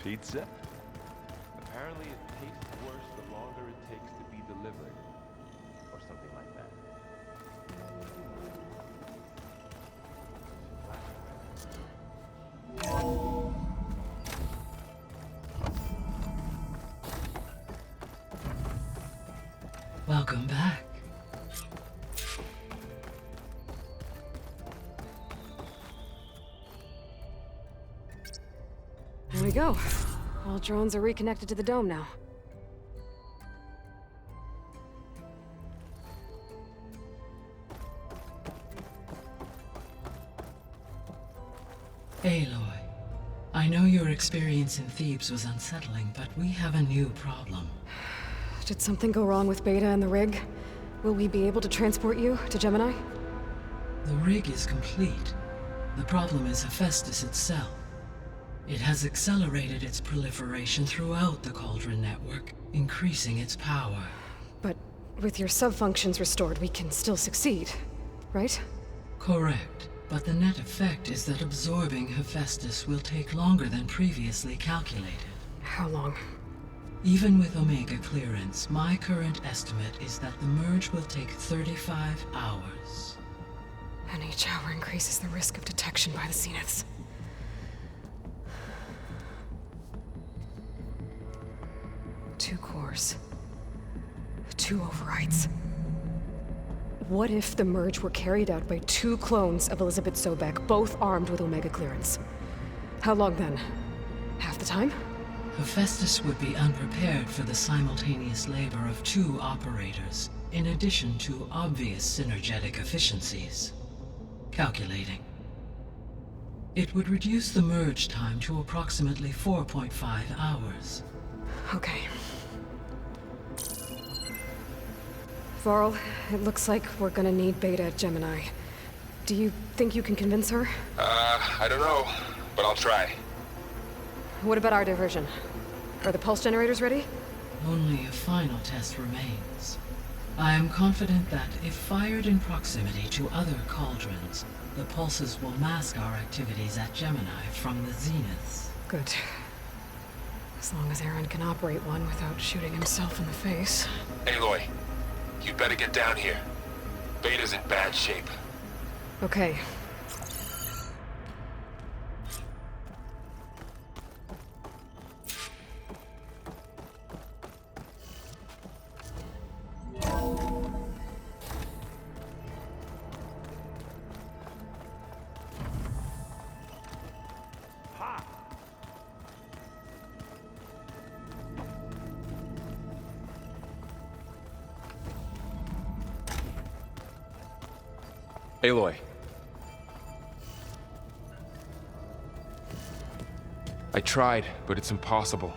Pizza? Apparently it tastes worse the longer it takes to be delivered. Or something like that. Welcome back. There we go. All drones are reconnected to the dome now. Aloy, I know your experience in Thebes was unsettling, but we have a new problem. Did something go wrong with Beta and the rig? Will we be able to transport you to Gemini? The rig is complete. The problem is Hephaestus itself. It has accelerated its proliferation throughout the Cauldron network, increasing its power. But with your sub-functions restored, we can still succeed, right? Correct, but the net effect is that absorbing Hephaestus will take longer than previously calculated. How long? Even with Omega clearance, my current estimate is that the merge will take 35 hours. And each hour increases the risk of detection by the Zeniths. Two cores. Two overrides. What if the merge were carried out by two clones of Elizabeth Sobek, both armed with Omega clearance? How long then? Half the time? Hephaestus would be unprepared for the simultaneous labor of two operators, in addition to obvious synergetic efficiencies. Calculating. It would reduce the merge time to approximately 4.5 hours. Okay. Varl, it looks like we're gonna need Beta at Gemini. Do you think you can convince her? I don't know, but I'll try. What about our diversion? Are the pulse generators ready? Only a final test remains. I am confident that if fired in proximity to other cauldrons, the pulses will mask our activities at Gemini from the Zeniths. Good. As long as Aaron can operate one without shooting himself in the face. Aloy, you better get down here. Beta's in bad shape. Okay. Aloy. I tried, but it's impossible.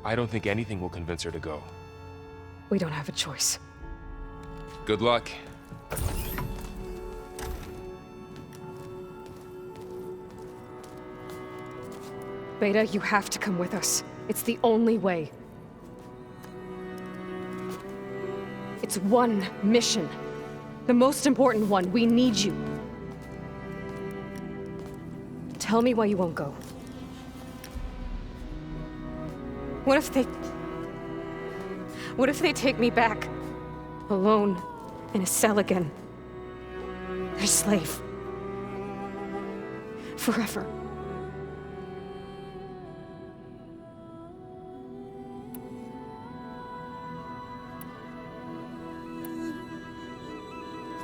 I don't think anything will convince her to go. We don't have a choice. Good luck. Beta, you have to come with us. It's the only way. It's one mission. The most important one. We need you. Tell me why you won't go. What if they take me back? Alone, in a cell again. Their slave. Forever.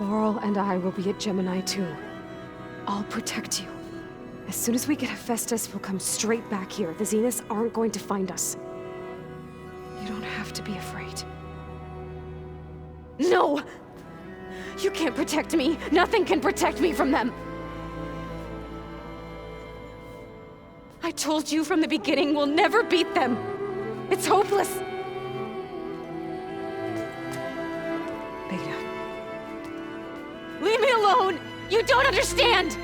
Laurel and I will be at Gemini too. I'll protect you. As soon as we get Hephaestus, we'll come straight back here. The Zeniths aren't going to find us. You don't have to be afraid. No! You can't protect me. Nothing can protect me from them. I told you from the beginning, we'll never beat them. It's hopeless. Beta. Leave me alone! You don't understand!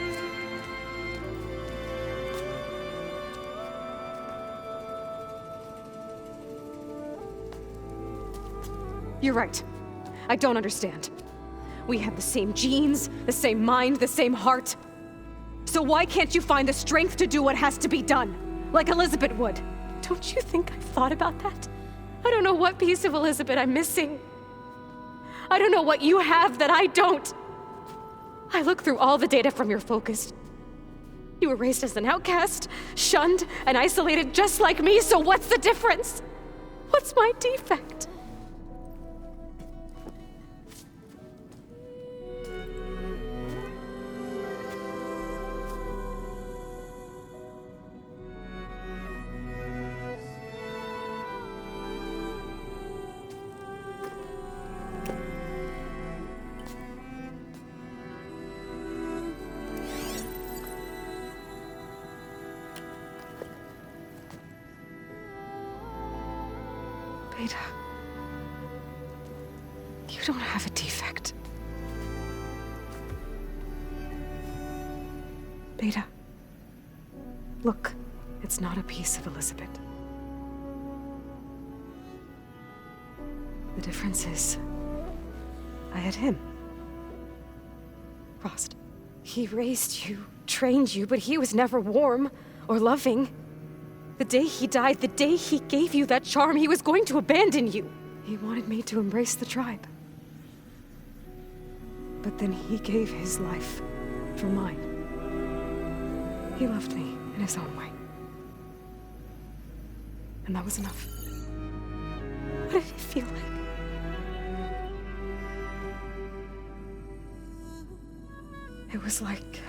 You're right. I don't understand. We have the same genes, the same mind, the same heart. So why can't you find the strength to do what has to be done? like Elizabeth would. Don't you think I've thought about that? I don't know what piece of Elizabeth I'm missing. I don't know what you have that I don't. I looked through all the data from your focus. You were raised as an outcast, shunned, and isolated just like me, so what's the difference? What's my defect? Beta, you don't have a defect. Beta, look, it's not a piece of Elizabeth. The difference is, I had him. Frost. He raised you, trained you, but he was never warm or loving. The day he died, the day he gave you that charm, he was going to abandon you. He wanted me to embrace the tribe. But then he gave his life for mine. He loved me in his own way. And that was enough. What did it feel like? It was like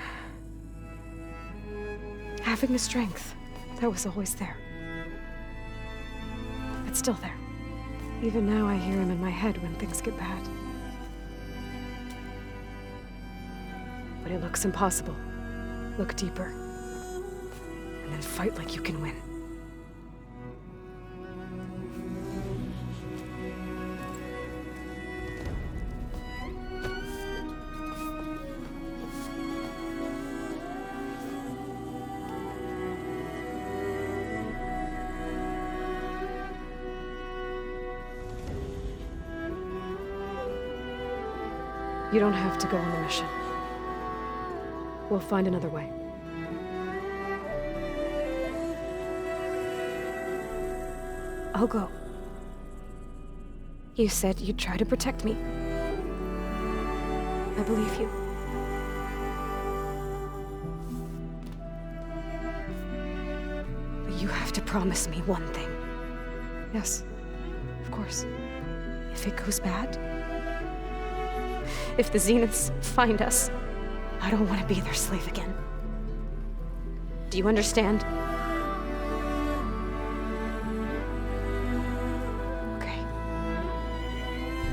having the strength that was always there. It's still there. Even now I hear him in my head when things get bad. But it looks impossible. Look deeper. And then fight like you can win. You don't have to go on the mission. We'll find another way. I'll go. You said you'd try to protect me. I believe you. But you have to promise me one thing. Yes, of course. If it goes bad, if the Zeniths find us, I don't want to be their slave again. Do you understand? Okay.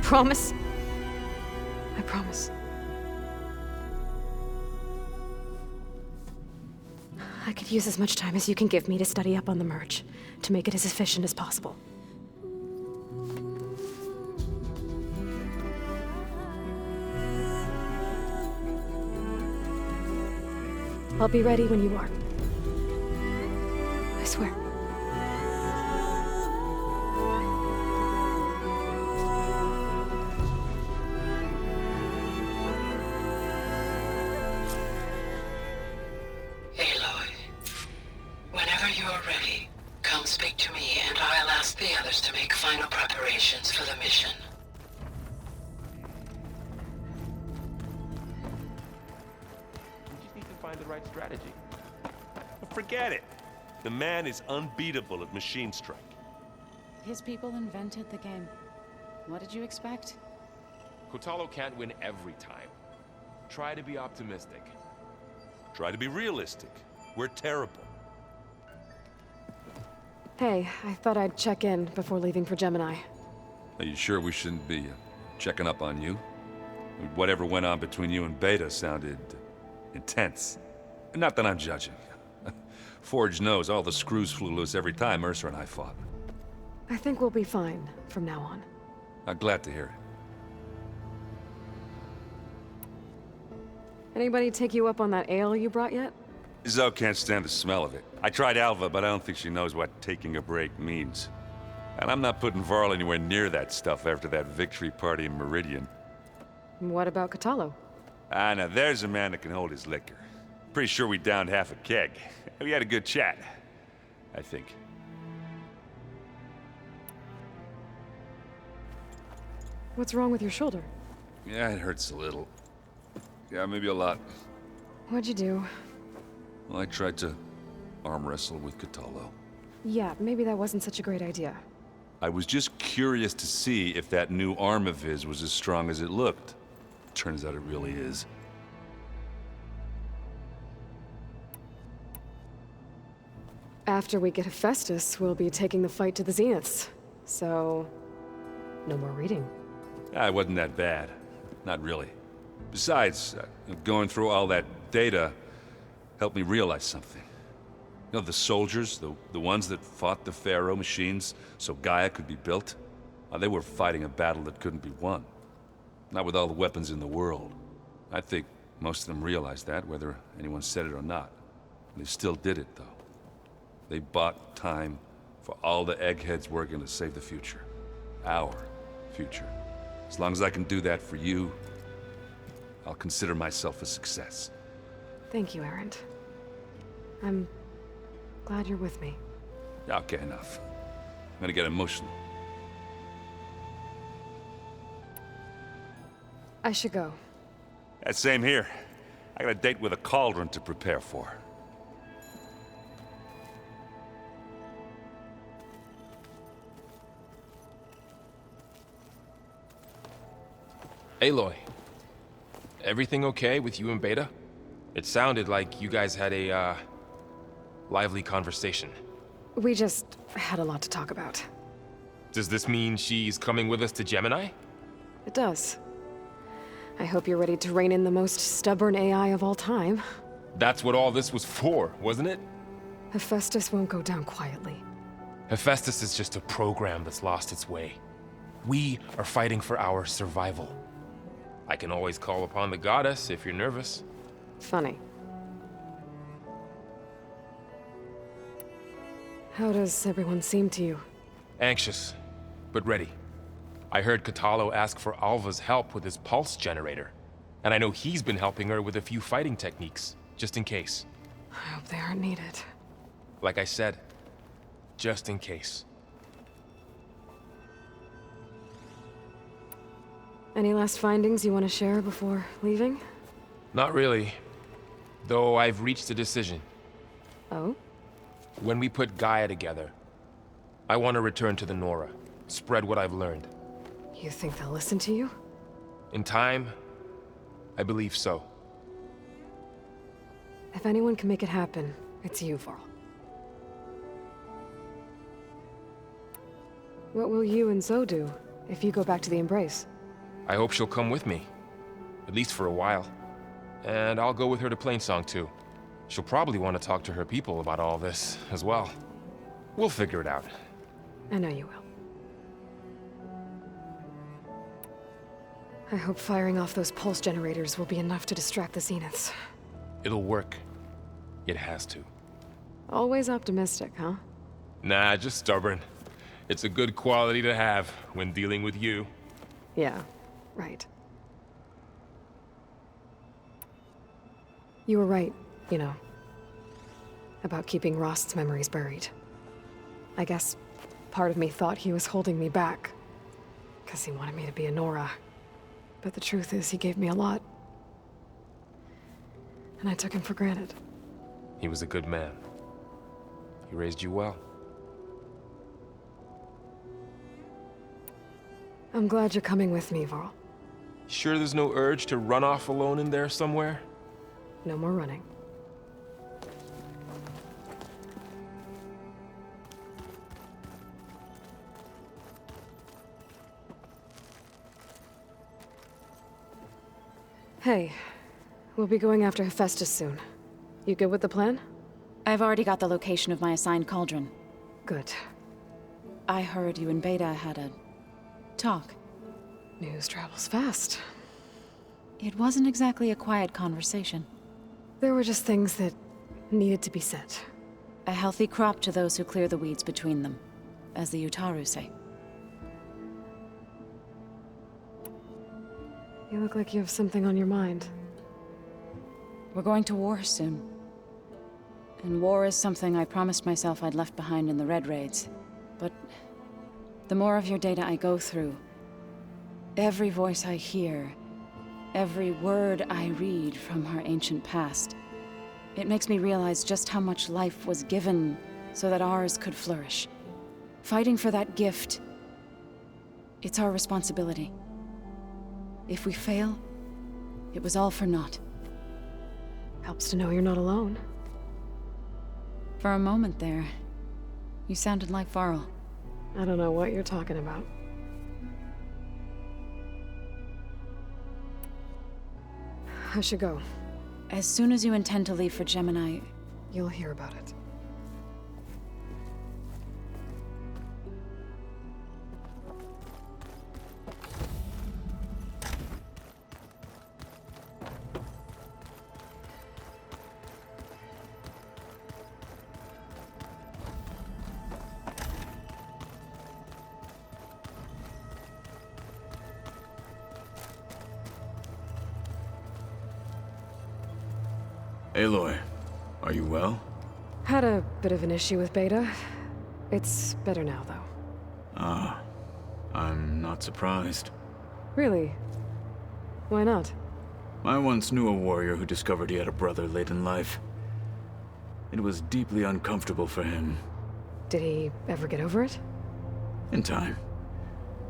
Promise? I promise. I could use as much time as you can give me to study up on the merge, to make it as efficient as possible. I'll be ready when you are. I swear. Aloy, whenever you are ready, come speak to me and I'll ask the others to make final preparations for the mission. Find the right strategy. Forget it. The man is unbeatable at machine strike. His people invented the game. What did you expect? Kotalo can't win every time. Try to be optimistic. Try to be realistic. We're terrible. Hey, I thought I'd check in before leaving for Gemini. Are you sure we shouldn't be checking up on you? Whatever went on between you and Beta sounded intense. Not that I'm judging. Forge knows all the screws flew loose every time Mercer and I fought. I think we'll be fine from now on. I'm glad to hear it. Anybody take you up on that ale you brought yet? Zoe can't stand the smell of it. I tried Alva, but I don't think she knows what taking a break means. And I'm not putting Varl anywhere near that stuff after that victory party in Meridian. What about Kotalo? Ah, now there's a man that can hold his liquor. Pretty sure we downed half a keg. We had a good chat. I think. What's wrong with your shoulder? Yeah, it hurts a little. Yeah, maybe a lot. What'd you do? Well, I tried to arm wrestle with Catallo. Yeah, maybe that wasn't such a great idea. I was just curious to see if that new arm of his was as strong as it looked. Turns out it really is. After we get Hephaestus, we'll be taking the fight to the Zeniths. So, no more reading. It wasn't that bad. Not really. Besides, going through all that data helped me realize something. You know, the soldiers, the ones that fought the Pharaoh machines so Gaia could be built, they were fighting a battle that couldn't be won. Not with all the weapons in the world. I think most of them realized that, whether anyone said it or not. They still did it, though. They bought time for all the eggheads working to save the future. Our future. As long as I can do that for you, I'll consider myself a success. Thank you, Erend. I'm glad you're with me. Okay, enough. I'm gonna get emotional. I should go. Same here. I got a date with a cauldron to prepare for. Aloy, everything okay with you and Beta? It sounded like you guys had a, lively conversation. We just had a lot to talk about. Does this mean she's coming with us to Gemini? It does. I hope you're ready to rein in the most stubborn AI of all time. That's what all this was for, wasn't it? Hephaestus won't go down quietly. Hephaestus is just a program that's lost its way. We are fighting for our survival. I can always call upon the goddess if you're nervous. Funny. How does everyone seem to you? Anxious, but ready. I heard Catallo ask for Alva's help with his pulse generator. And I know he's been helping her with a few fighting techniques, just in case. I hope they aren't needed. Like I said, just in case. Any last findings you want to share before leaving? Not really. Though I've reached a decision. Oh? When we put Gaia together, I want to return to the Nora. Spread what I've learned. You think they'll listen to you? In time, I believe so. If anyone can make it happen, it's you, Varl. What will you and Zoe do if you go back to the Embrace? I hope she'll come with me. At least for a while. And I'll go with her to Plainsong too. She'll probably want to talk to her people about all this as well. We'll figure it out. I know you will. I hope firing off those pulse generators will be enough to distract the Zeniths. It'll work. It has to. Always optimistic, huh? Nah, just stubborn. It's a good quality to have when dealing with you. Yeah, right. You were right, you know, about keeping Rost's memories buried. I guess part of me thought he was holding me back, because he wanted me to be a Nora. But the truth is, he gave me a lot. And I took him for granted. He was a good man. He raised you well. I'm glad you're coming with me, Varl. Sure there's no urge to run off alone in there somewhere? No more running. Hey, we'll be going after Hephaestus soon. You good with the plan? I've already got the location of my assigned cauldron. Good. I heard you and Beta had a talk. News travels fast. It wasn't exactly a quiet conversation. There were just things that needed to be said. A healthy crop to those who clear the weeds between them, as the Utaru say. You look like you have something on your mind. We're going to war soon. And war is something I promised myself I'd left behind in the Red Raids. But the more of your data I go through, every voice I hear, every word I read from her ancient past, it makes me realize just how much life was given so that ours could flourish. Fighting for that gift, it's our responsibility. If we fail, it was all for naught. Helps to know you're not alone. For a moment there, you sounded like Varl. I don't know what you're talking about. I should go. As soon as you intend to leave for Gemini, You'll hear about it. Aloy, are you well? Had a bit of an issue with Beta. It's better now, though. Ah, I'm not surprised. Really? Why not? I once knew a warrior who discovered he had a brother late in life. It was deeply uncomfortable for him. Did he ever get over it? In time.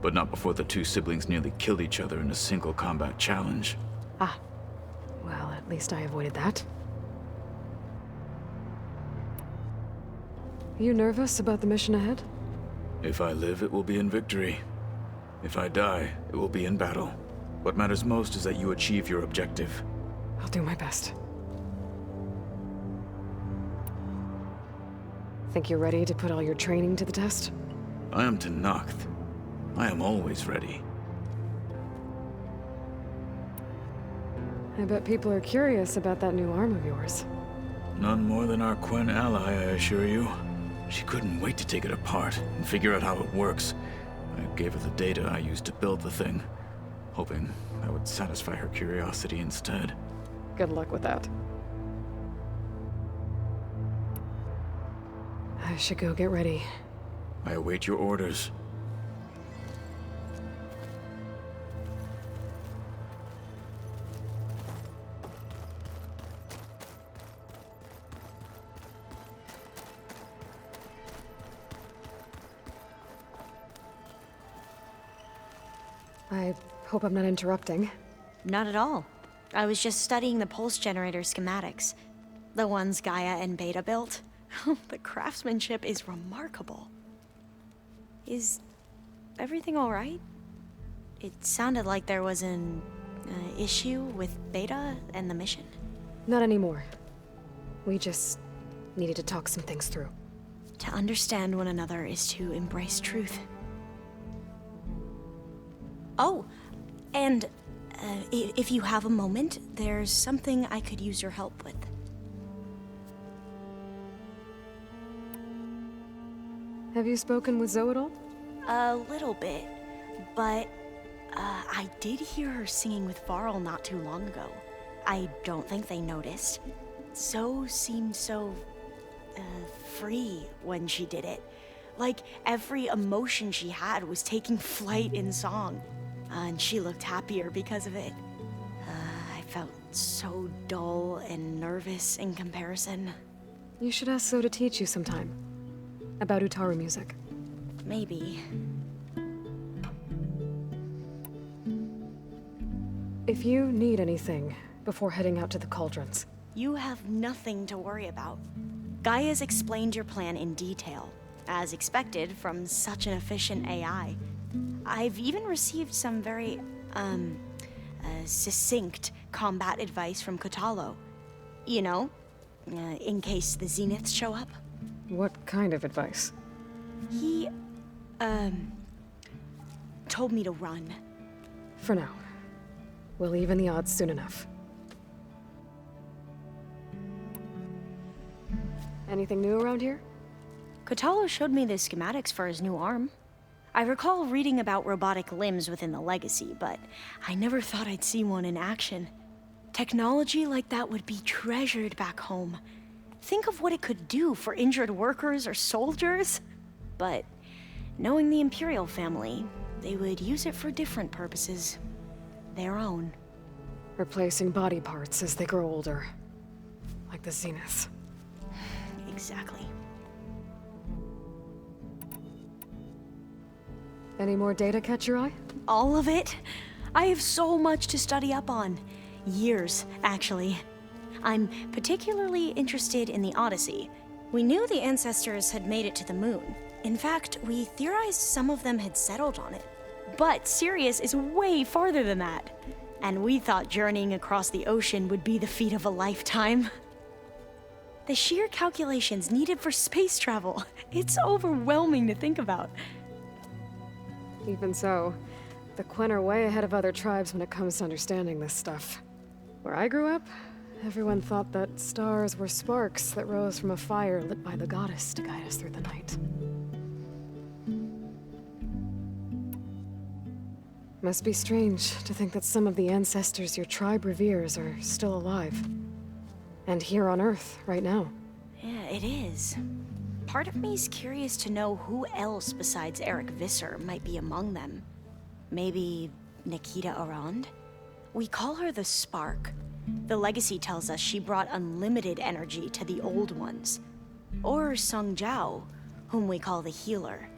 But not before the two siblings nearly killed each other in a single combat challenge. Ah. Well, at least I avoided that. You nervous about the mission ahead? If I live, it will be in victory. If I die, it will be in battle. What matters most is that you achieve your objective. I'll do my best. Think you're ready to put all your training to the test? I am Tenakth. I am always ready. I bet people are curious about that new arm of yours. None more than our Quen ally, I assure you. She couldn't wait to take it apart and figure out how it works. I gave her the data I used to build the thing, hoping that would satisfy her curiosity instead. Good luck with that. I should go get ready. I await your orders. I hope I'm not interrupting. Not at all. I was just studying the pulse generator schematics. The ones Gaia and Beta built. The craftsmanship is remarkable. Is everything all right? It sounded like there was an issue with Beta and the mission. Not anymore. We just needed to talk some things through. To understand one another is to embrace truth. Oh, and if you have a moment, there's something I could use your help with. Have you spoken with Zoe at all? A little bit, but I did hear her singing with Varl not too long ago. I don't think they noticed. Zoe seemed so free when she did it. Like every emotion she had was taking flight in song. And she looked happier because of it. I felt so dull and nervous in comparison. You should ask Zoe to teach you sometime. About Utaru music. Maybe. If you need anything before heading out to the cauldrons. You have nothing to worry about. Gaia's explained your plan in detail, as expected from such an efficient AI. I've even received some very, succinct combat advice from Kotalo. You know, in case the Zeniths show up. What kind of advice? He, told me to run. For now. We'll even the odds soon enough. Anything new around here? Kotalo showed me the schematics for his new arm. I recall reading about robotic limbs within the Legacy, but I never thought I'd see one in action. Technology like that would be treasured back home. think of what it could do for injured workers or soldiers. But knowing the Imperial family, they would use it for different purposes. Their own. Replacing body parts as they grow older. Like the Zeniths. Exactly. Any more data catch your eye? All of it? I have so much to study up on. Years, actually. I'm particularly interested in the Odyssey. We knew the ancestors had made it to the moon. In fact, we theorized some of them had settled on it. But Sirius is way farther than that. And we thought journeying across the ocean would be the feat of a lifetime. The sheer calculations needed for space travel, it's overwhelming to think about. Even so, the Quen are way ahead of other tribes when it comes to understanding this stuff. Where I grew up, everyone thought that stars were sparks that rose from a fire lit by the goddess to guide us through the night. Must be strange to think that some of the ancestors your tribe reveres are still alive. And here on Earth, right now. Yeah, it is. Part of me's curious to know who else besides Eric Visser might be among them. Maybe Nikita Arand? We call her the Spark. The legacy tells us she brought unlimited energy to the old ones. Or Sung Jiao, whom we call the Healer.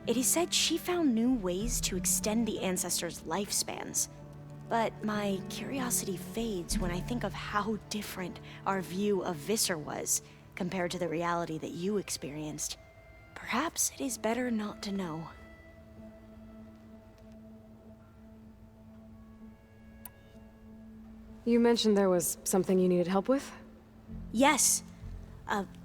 It is said she found new ways to extend the ancestors' lifespans. But my curiosity fades when I think of how different our view of Visser was compared to the reality that you experienced. Perhaps it is better not to know. You mentioned there was something you needed help with? Yes.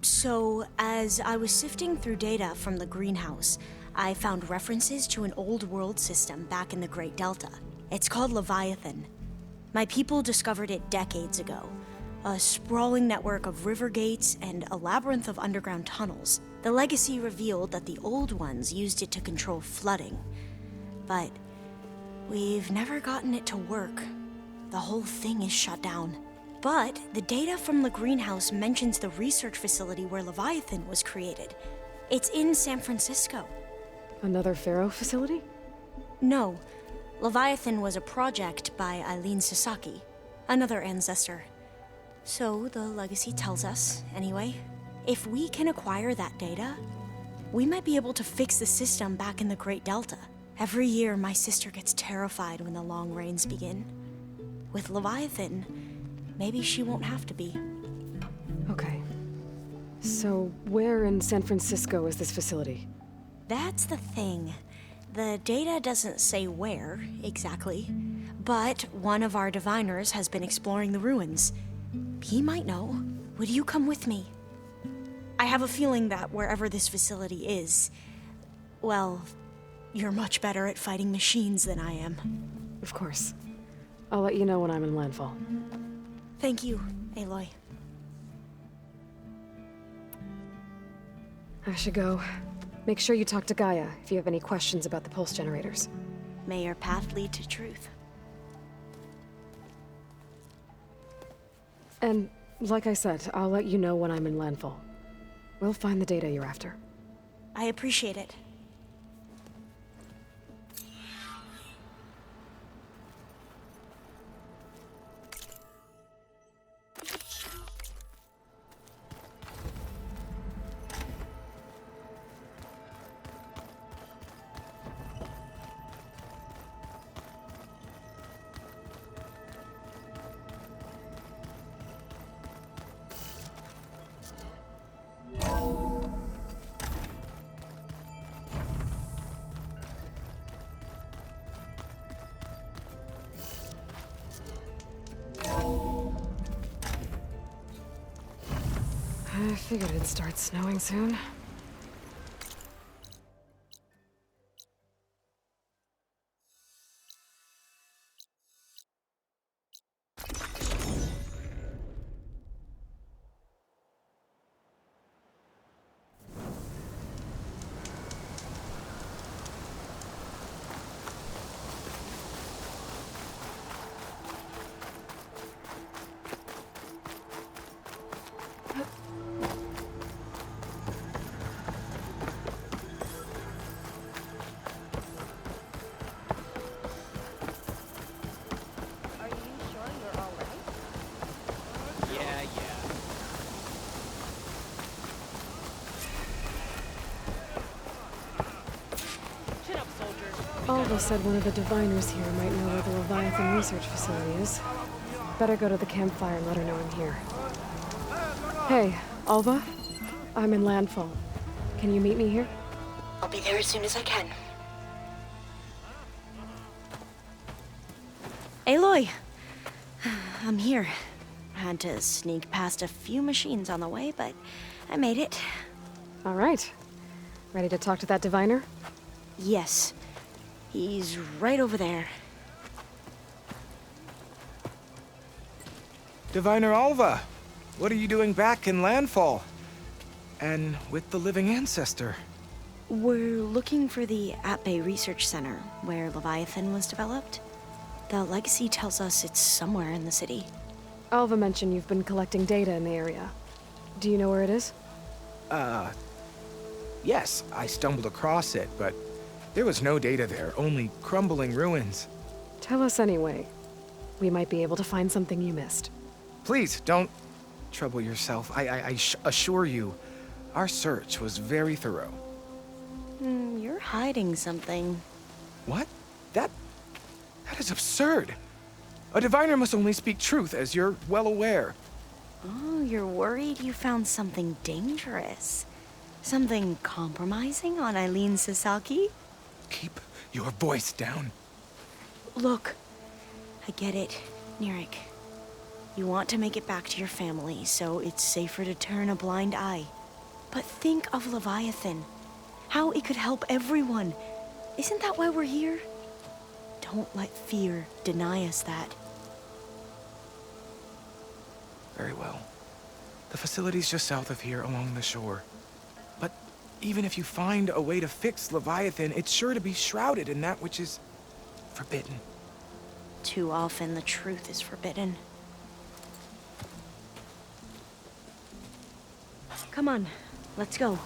So as I was sifting through data from the greenhouse, I found references to an old world system back in the Great Delta. It's called Leviathan. My people discovered it decades ago. A sprawling network of river gates and a labyrinth of underground tunnels. The legacy revealed that the old ones used it to control flooding. But we've never gotten it to work. The whole thing is shut down. But the data from the greenhouse mentions the research facility where Leviathan was created. It's in San Francisco. Another Pharaoh facility? No. Leviathan was a project by Eileen Sasaki, another ancestor. So the legacy tells us, anyway, if we can acquire that data, we might be able to fix the system back in the Great Delta. Every year, my sister gets terrified when the long rains begin. With Leviathan, maybe she won't have to be. Okay. So, where in San Francisco is this facility? That's the thing. The data doesn't say where, exactly. But one of our diviners has been exploring the ruins. He might know. Would you come with me? I have a feeling that wherever this facility is, well, you're much better at fighting machines than I am. Of course. I'll let you know when I'm in landfall. Thank you, Aloy. I should go. Make sure you talk to Gaia if you have any questions about the pulse generators. May your path lead to truth. And, like I said, I'll let you know when I'm in landfall. We'll find the data you're after. I appreciate it. I figured it'd start snowing soon. Alva said one of the diviners here might know where the Leviathan research facility is. Better go to the campfire and let her know I'm here. Hey, Alva? I'm in Landfall. Can you meet me here? I'll be there as soon as I can. Aloy! I'm here. Had to sneak past a few machines on the way, but I made it. All right. Ready to talk to that diviner? Yes. He's right over there. Diviner Alva, what are you doing back in Landfall? And with the living ancestor? We're looking for the At-Bay Research Center, where Leviathan was developed. The legacy tells us it's somewhere in the city. Alva mentioned you've been collecting data in the area. Do you know where it is? Yes, I stumbled across it, but there was no data there, only crumbling ruins. Tell us anyway. We might be able to find something you missed. Please, don't trouble yourself. I assure you, our search was very thorough. You're hiding something. What? That is absurd. A diviner must only speak truth, as you're well aware. Oh, you're worried you found something dangerous. Something compromising on Eileen Sasaki? Keep your voice down. Look, I get it, Nirik. You want to make it back to your family, so it's safer to turn a blind eye. But think of Leviathan. How it could help everyone. Isn't that why we're here? Don't let fear deny us that. Very well. The facility's just south of here, along the shore. But even if you find a way to fix Leviathan, it's sure to be shrouded in that which is forbidden. Too often the truth is forbidden. Come on, let's go.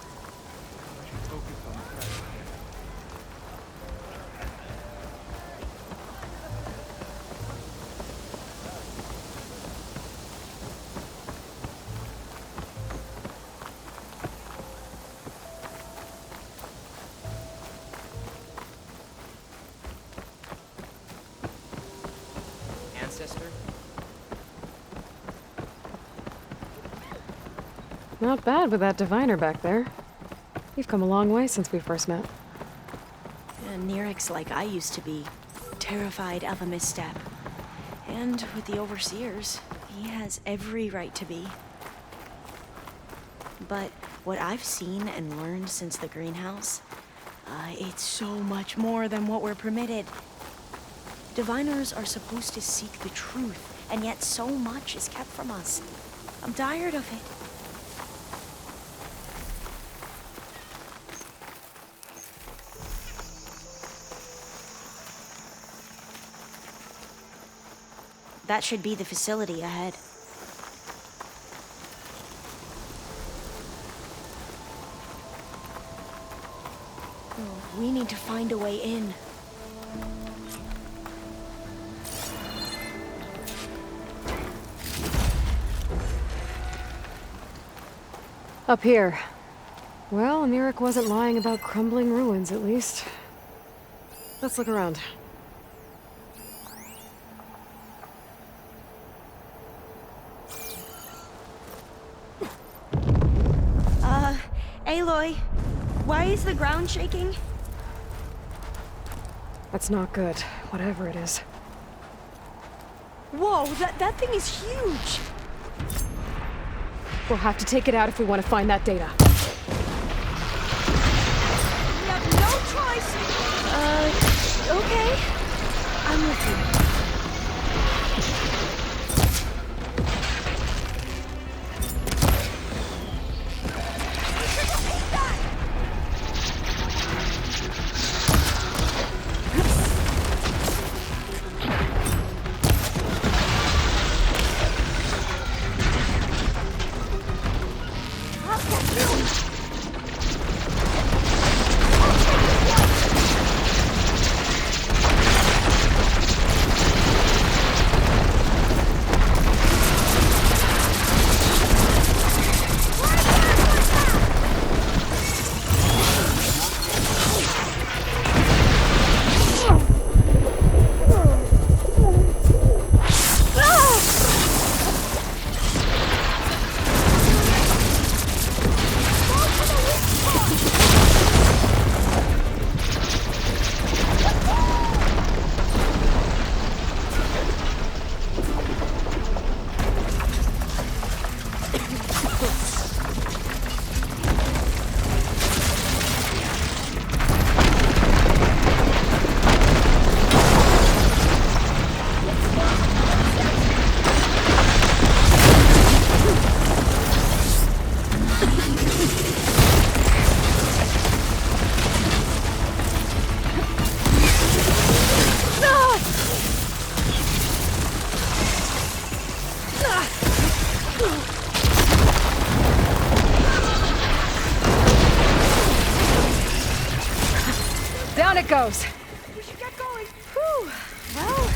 Ancestor? Not bad with that diviner back there. You've come a long way since we first met. And Nirik's like I used to be, terrified of a misstep. And with the Overseers, he has every right to be. But what I've seen and learned since the greenhouse, it's so much more than what we're permitted. Diviners are supposed to seek the truth, and yet so much is kept from us. I'm tired of it. That should be the facility ahead. Oh, we need to find a way in. Up here. Well, Nirik wasn't lying about crumbling ruins, at least. Let's look around. Aloy, why is the ground shaking? That's not good, whatever it is. Whoa, that thing is huge! We'll have to take it out if we want to find that data. We have no choice! Okay. I'm with you. Down it goes. We should get going. Whew. Well,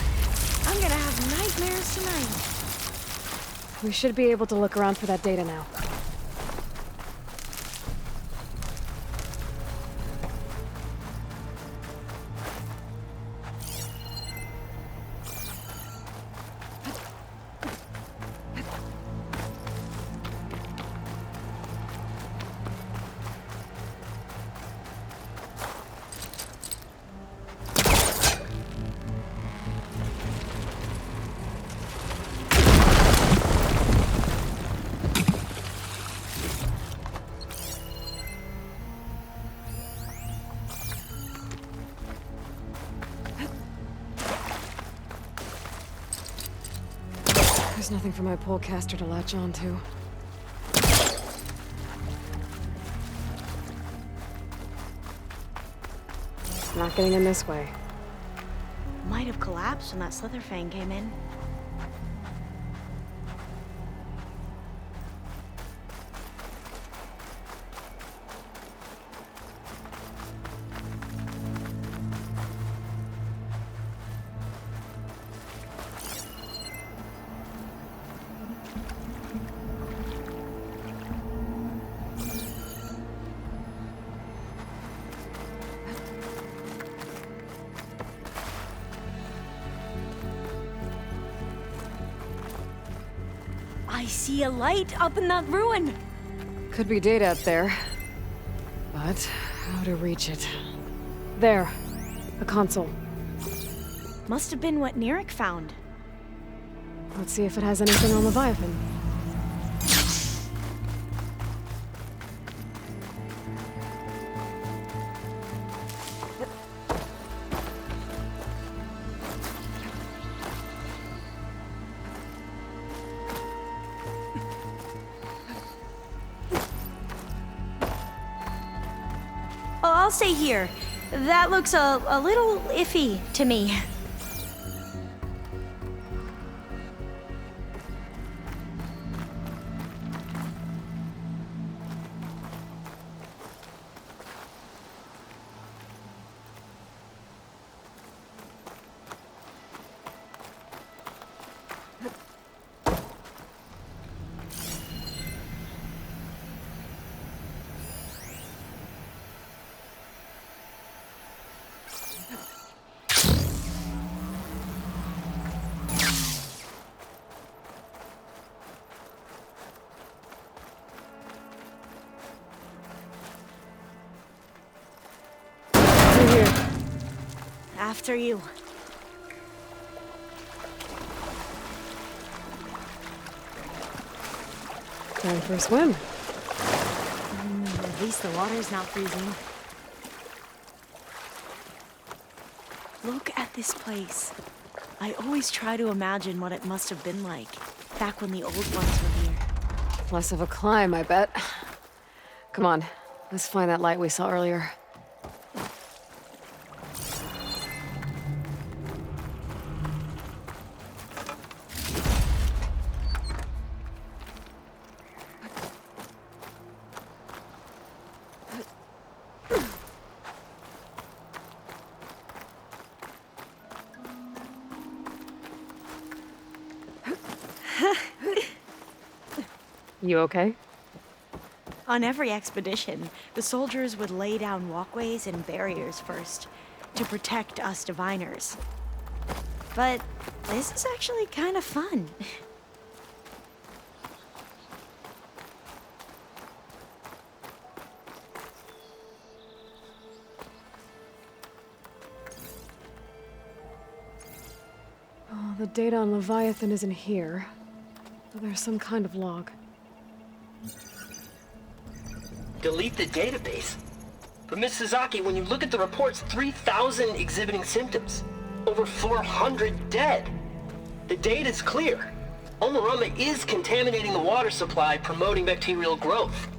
I'm gonna have nightmares tonight. We should be able to look around for that data now. There's nothing for my polecaster to latch onto. Not getting in this way. Might have collapsed when that Slitherfang came in. I see a light up in that ruin. Could be data up there. But how to reach it? There. A console. Must have been what Nirik found. Let's see if it has anything on Leviathan. Oh, I'll stay here. That looks a little iffy to me. After you. Time for a swim. At least the water's not freezing. Look at this place. I always try to imagine what it must have been like, back when the old ones were here. Less of a climb, I bet. Come on, let's find that light we saw earlier. You okay? On every expedition, the soldiers would lay down walkways and barriers first, to protect us diviners. But this is actually kind of fun. Oh, the data on Leviathan isn't here. But there's some kind of log. Delete the database. But Miss Sasaki, when you look at the reports, 3,000 exhibiting symptoms. Over 400 dead. The data's clear. Omarama is contaminating the water supply, promoting bacterial growth.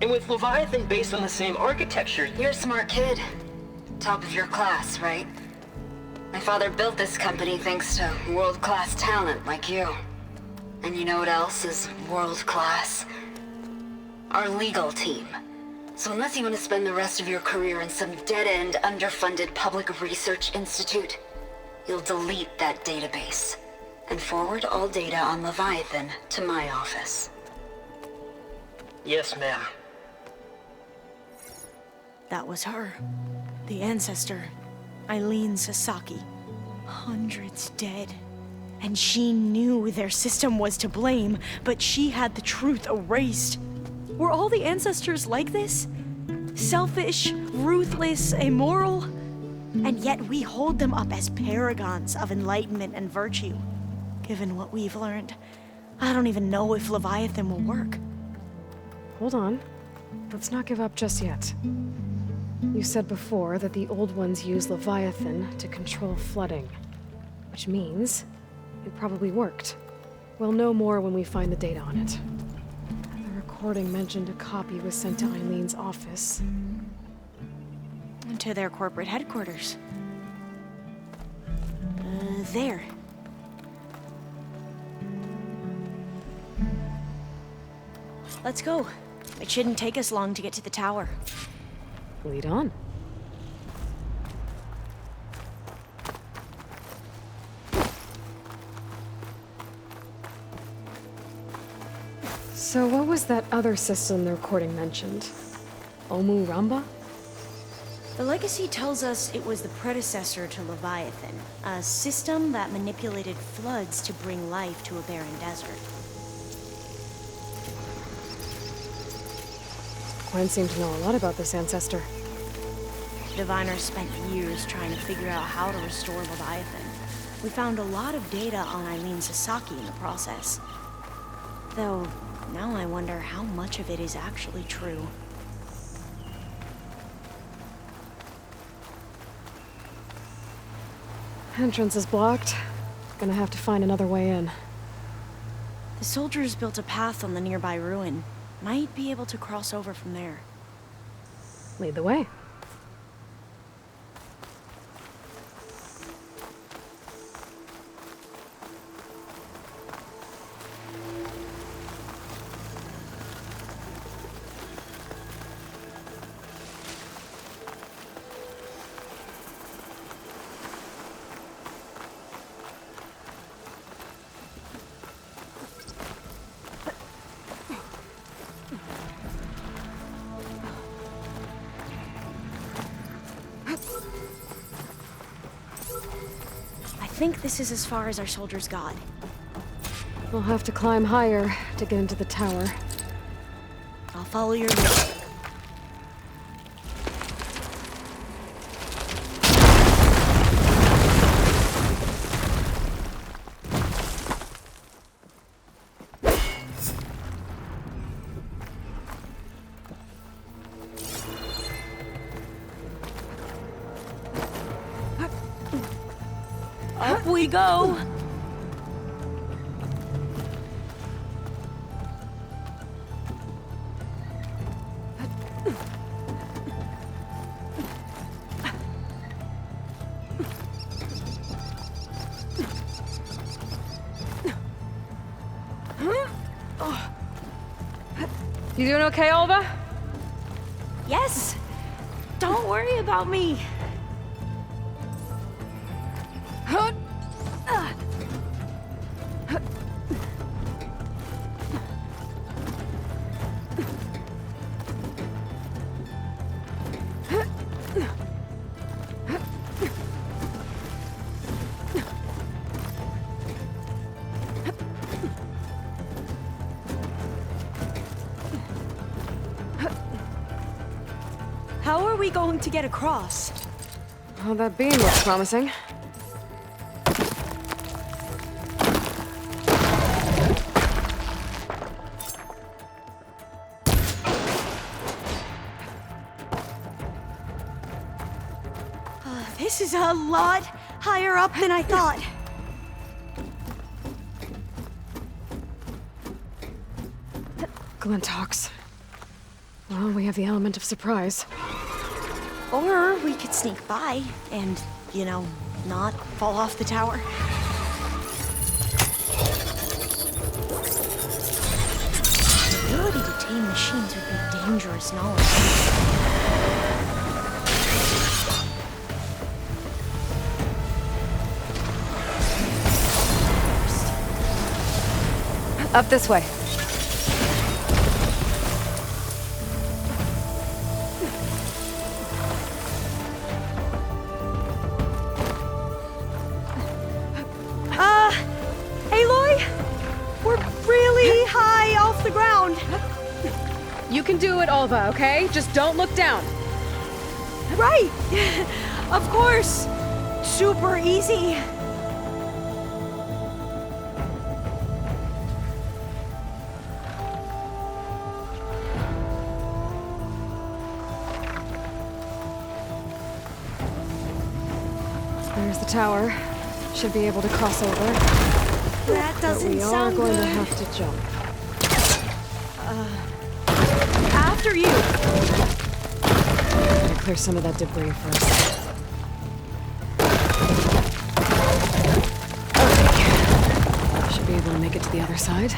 And with Leviathan based on the same architecture... You're a smart kid. Top of your class, right? My father built this company thanks to world-class talent like you. And you know what else is world-class? Our legal team. So unless you want to spend the rest of your career in some dead-end, underfunded public research institute, you'll delete that database and forward all data on Leviathan to my office. Yes, ma'am. That was her. The ancestor, Eileen Sasaki. Hundreds dead. And she knew their system was to blame, but she had the truth erased. Were all the ancestors like this? Selfish, ruthless, immoral? And yet we hold them up as paragons of enlightenment and virtue. Given what we've learned, I don't even know if Leviathan will work. Hold on. Let's not give up just yet. You said before that the old ones use Leviathan to control flooding. Which means it probably worked. We'll know more when we find the data on it. The recording mentioned a copy was sent to Eileen's office. To their corporate headquarters. There. Let's go. It shouldn't take us long to get to the tower. Lead on. So what was that other system the recording mentioned? Omu Ramba? The legacy tells us it was the predecessor to Leviathan, a system that manipulated floods to bring life to a barren desert. Gwen seemed to know a lot about this ancestor. Diviners spent years trying to figure out how to restore Leviathan. We found a lot of data on Eileen Sasaki in the process. Though, now I wonder how much of it is actually true. Entrance is blocked. Gonna have to find another way in. The soldiers built a path on the nearby ruin. Might be able to cross over from there. Lead the way. I think this is as far as our soldiers got. We'll have to climb higher to get into the tower. I'll follow your lead. Up we go! You doing okay, Olva? Yes! Don't worry about me! How are we going to get across? Oh, that beam looks promising. This is a lot higher up than I thought. Glintox. Well, we have the element of surprise. Or we could sneak by and, you know, not fall off the tower. The ability to contain machines would be dangerous knowledge. Up this way. Aloy? We're really high off the ground. You can do it, Alva, okay? Just don't look down. Right! Of course! Super easy! There's the tower. Should be able to cross over. That doesn't but we sound are going good. to have to jump. After you! Gotta clear some of that debris first. Okay. Should be able to make it to the other side.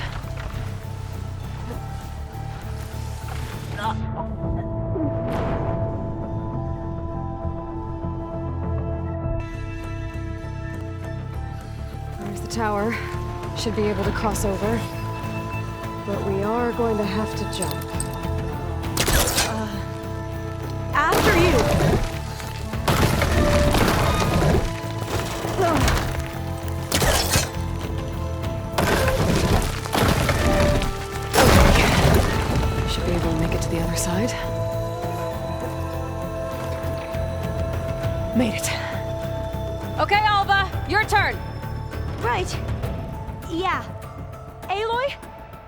There's the tower. Should be able to cross over. But we are going to have to jump. After you! Should be able to make it to the other side. Made it. Okay, Alva, your turn. Right. Yeah. Aloy,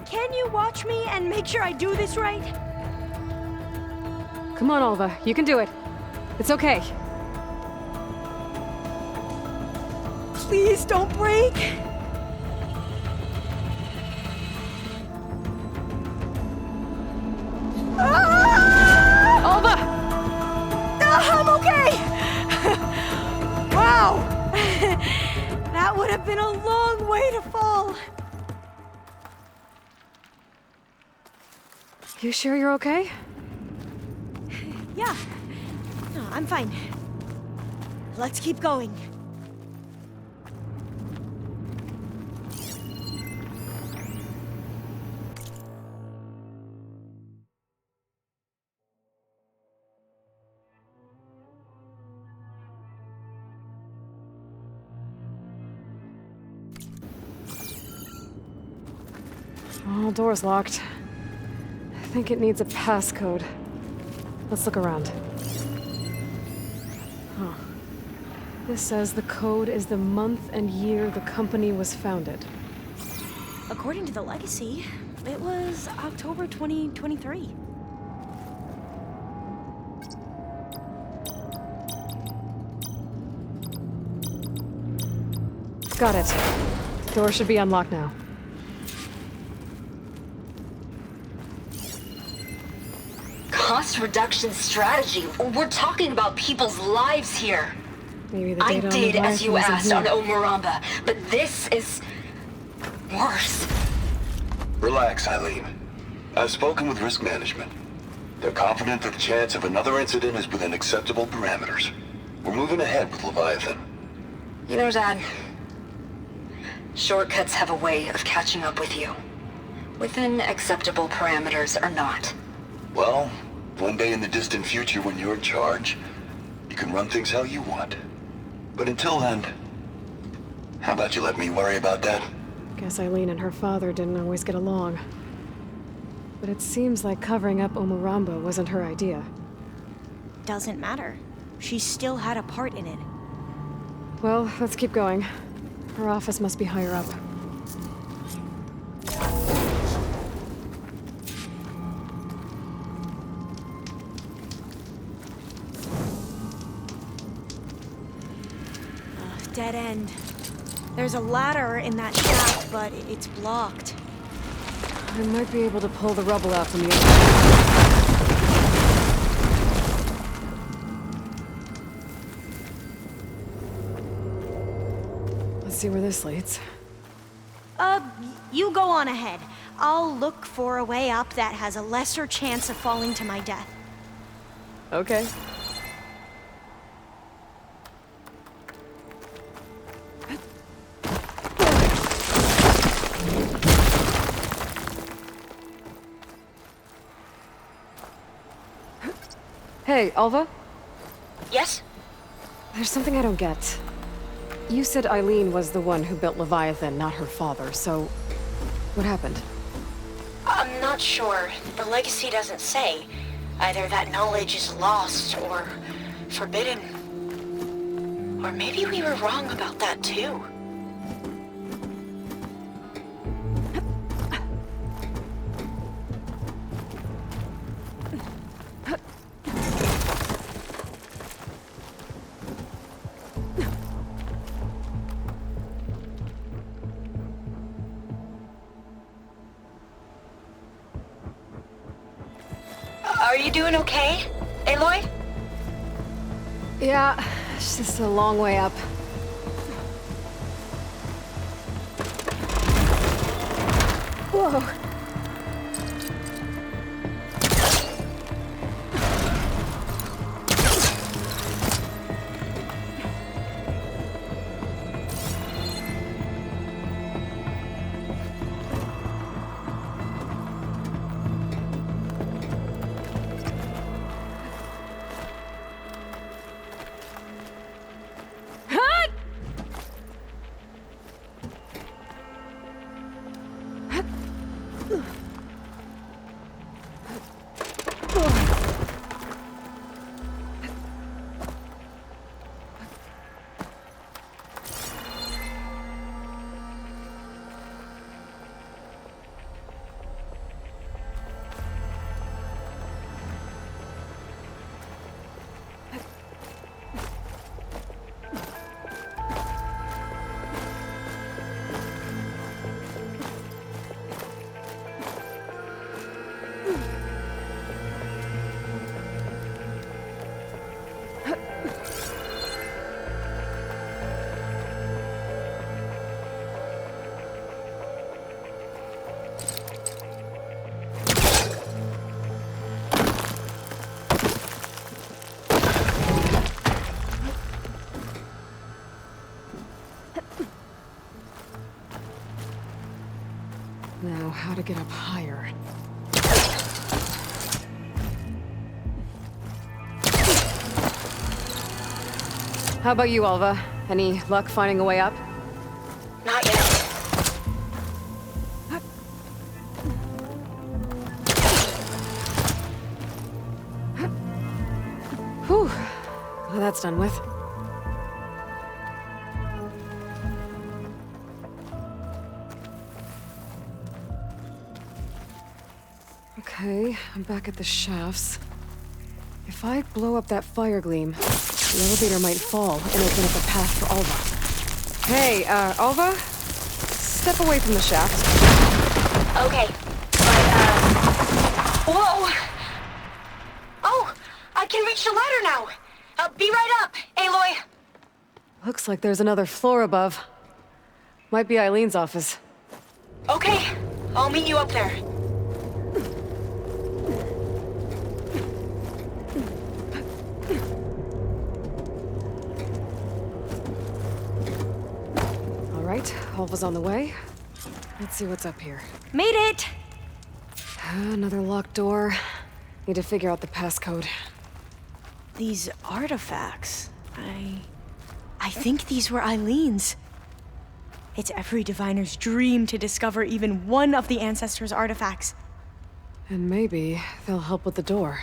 can you watch me and make sure I do this right? Come on, Alva, you can do it. It's okay. Please don't break! Alva! I'm okay! Wow! That would have been a long way to fall. You sure you're okay? Yeah. No, I'm fine. Let's keep going. Oh, door's locked. I think it needs a passcode. Let's look around. Huh. This says the code is the month and year the company was founded. According to the legacy, it was October 2023. Got it. Door should be unlocked now. Cost reduction strategy. We're talking about people's lives here. Maybe the I data on did the as you Leviathan asked isn't on here. Omuramba, but this is worse. Relax, Eileen. I've spoken with risk management. They're confident that the chance of another incident is within acceptable parameters. We're moving ahead with Leviathan. You know, Dad, shortcuts have a way of catching up with you. Within acceptable parameters or not. Well, one day in the distant future when you're in charge, you can run things how you want. But until then, how about you let me worry about that? Guess Eileen and her father didn't always get along. But it seems like covering up Omuramba wasn't her idea. Doesn't matter. She still had a part in it. Well, let's keep going. Her office must be higher up. Dead end. There's a ladder in that shaft, but it's blocked. I might be able to pull the rubble out from the inside. Let's see where this leads. You go on ahead. I'll look for a way up that has a lesser chance of falling to my death. Okay. Hey, Alva? Yes? There's something I don't get. You said Eileen was the one who built Leviathan, not her father, so... what happened? I'm not sure. The legacy doesn't say. Either that knowledge is lost or forbidden. Or maybe we were wrong about that too. Are you doing okay, Aloy? Yeah, it's just a long way up. Whoa. Now, how to get up higher? How about you, Alva? Any luck finding a way up? Not yet. Whew. Well, that's done with. Okay, I'm back at the shafts. If I blow up that fire gleam, the elevator might fall and open up a path for Alva. Hey, Alva? Step away from the shaft. Okay, but, whoa! Oh, I can reach the ladder now! Be right up, Aloy! Looks like there's another floor above. Might be Eileen's office. Okay, I'll meet you up there. Alright, Alva's on the way. Let's see what's up here. Made it! Another locked door. Need to figure out the passcode. These artifacts, I think these were Eileen's. It's every diviner's dream to discover even one of the ancestors' artifacts. And maybe they'll help with the door.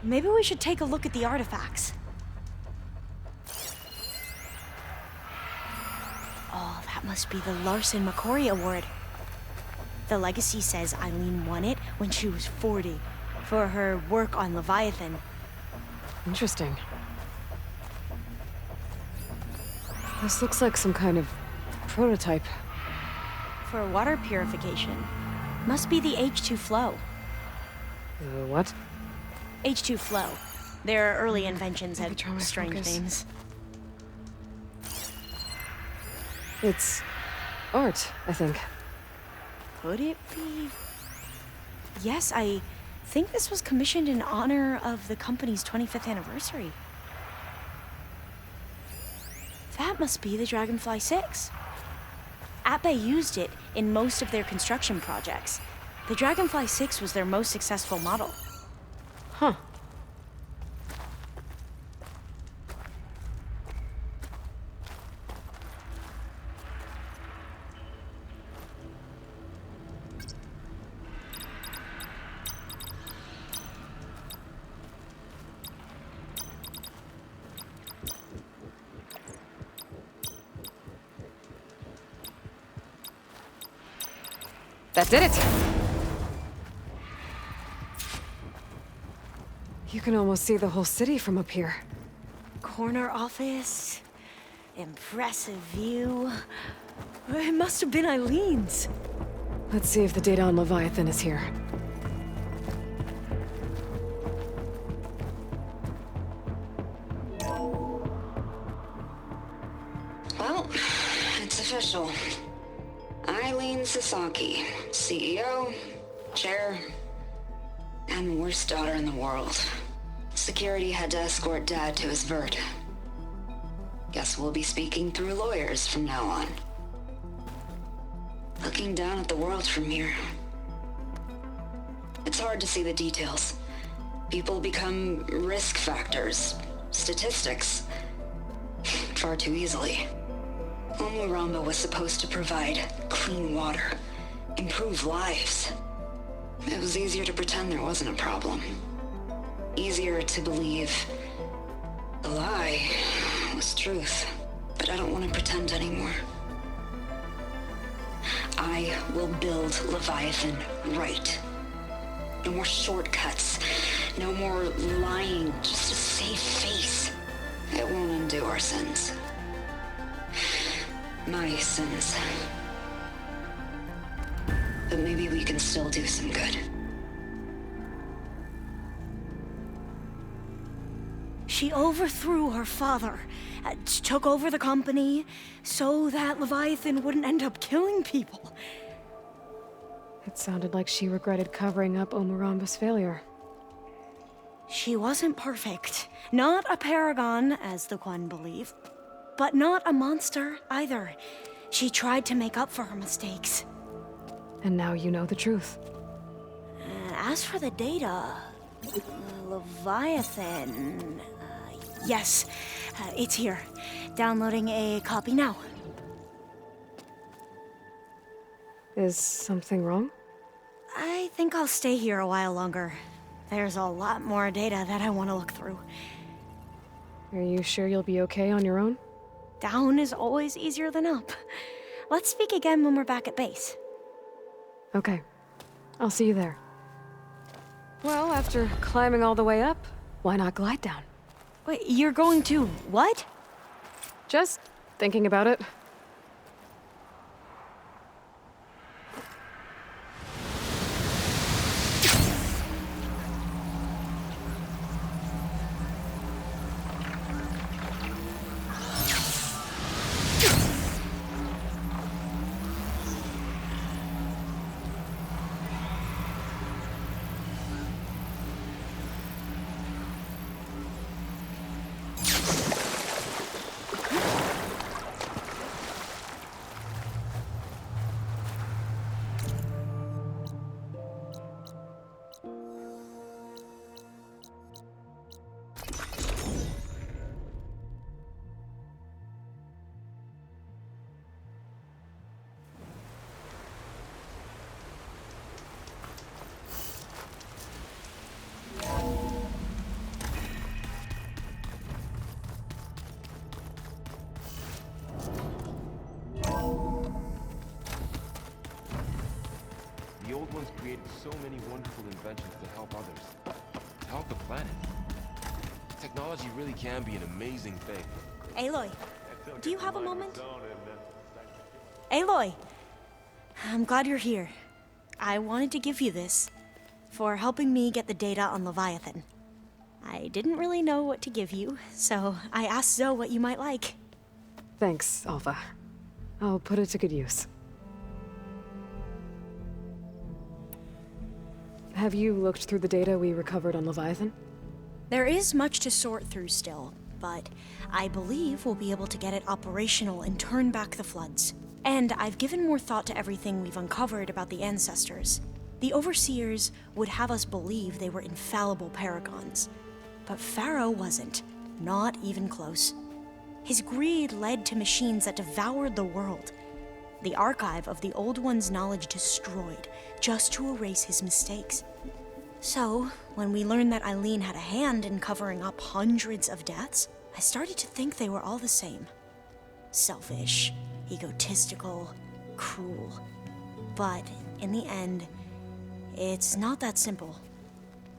Maybe we should take a look at the artifacts. Oh, that must be the Larson McCory Award. The legacy says Eileen won it when she was 40 for her work on Leviathan. Interesting. This looks like some kind of prototype. for water purification. Must be the H2 flow. What? H2 flow. Their early inventions had try my strange focus. names. It's art, I think. Could it be? Yes, I think this was commissioned in honor of the company's 25th anniversary. That must be the Dragonfly 6. Atbay used it in most of their construction projects. The Dragonfly 6 was their most successful model. Huh. That did it! You can almost see the whole city from up here. Corner office. Impressive view. It must have been Eileen's. Let's see if the data on Leviathan is here. Well, it's official. Eileen Sasaki, CEO, chair, and the worst daughter in the world. Security had to escort Dad to his vert. Guess we'll be speaking through lawyers from now on. Looking down at the world from here. It's hard to see the details. People become risk factors, statistics, far too easily. Omuramba was supposed to provide clean water, improve lives. It was easier to pretend there wasn't a problem. Easier to believe the lie was truth. But I don't want to pretend anymore. I will build Leviathan right. No more shortcuts. No more lying just to save face. It won't undo our sins. My sins. But maybe we can still do some good. She overthrew her father, took over the company, so that Leviathan wouldn't end up killing people. It sounded like she regretted covering up Omuramba's failure. She wasn't perfect. Not a paragon, as the Quan believe. But not a monster, either. She tried to make up for her mistakes. And now you know the truth. As for the data... Leviathan... yes, it's here. Downloading a copy now. Is something wrong? I think I'll stay here a while longer. There's a lot more data that I want to look through. Are you sure you'll be okay on your own? Down is always easier than up. Let's speak again when we're back at base. Okay. I'll see you there. Well, after climbing all the way up, why not glide down? Wait, you're going to what? Just thinking about it. The old ones created so many wonderful inventions to help others. To help the planet. Technology really can be an amazing thing. Aloy, do you have a moment? Aloy! I'm glad you're here. I wanted to give you this for helping me get the data on Leviathan. I didn't really know what to give you, so I asked Zoe what you might like. Thanks, Alpha. I'll put it to good use. Have you looked through the data we recovered on Leviathan? There is much to sort through still, but I believe we'll be able to get it operational and turn back the floods. And I've given more thought to everything we've uncovered about the ancestors. The Overseers would have us believe they were infallible paragons. But Pharaoh wasn't. Not even close. His greed led to machines that devoured the world. The archive of the Old One's knowledge destroyed, just to erase his mistakes. So, when we learned that Eileen had a hand in covering up hundreds of deaths, I started to think they were all the same. Selfish, egotistical, cruel. But, in the end, it's not that simple.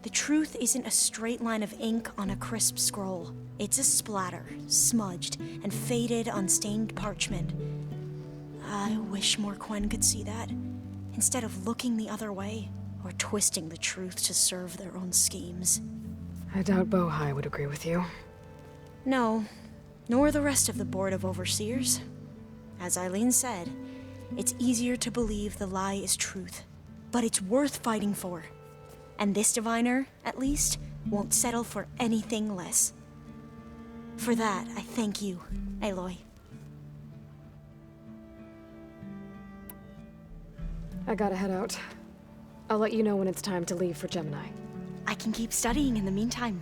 The truth isn't a straight line of ink on a crisp scroll. It's a splatter, smudged, and faded on stained parchment. I wish more Quen could see that, instead of looking the other way, or twisting the truth to serve their own schemes. I doubt Bohai would agree with you. No, nor the rest of the Board of Overseers. As Eileen said, it's easier to believe the lie is truth, but it's worth fighting for. And this diviner, at least, won't settle for anything less. For that, I thank you, Aloy. I gotta head out. I'll let you know when it's time to leave for Gemini. I can keep studying in the meantime.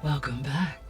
Welcome back.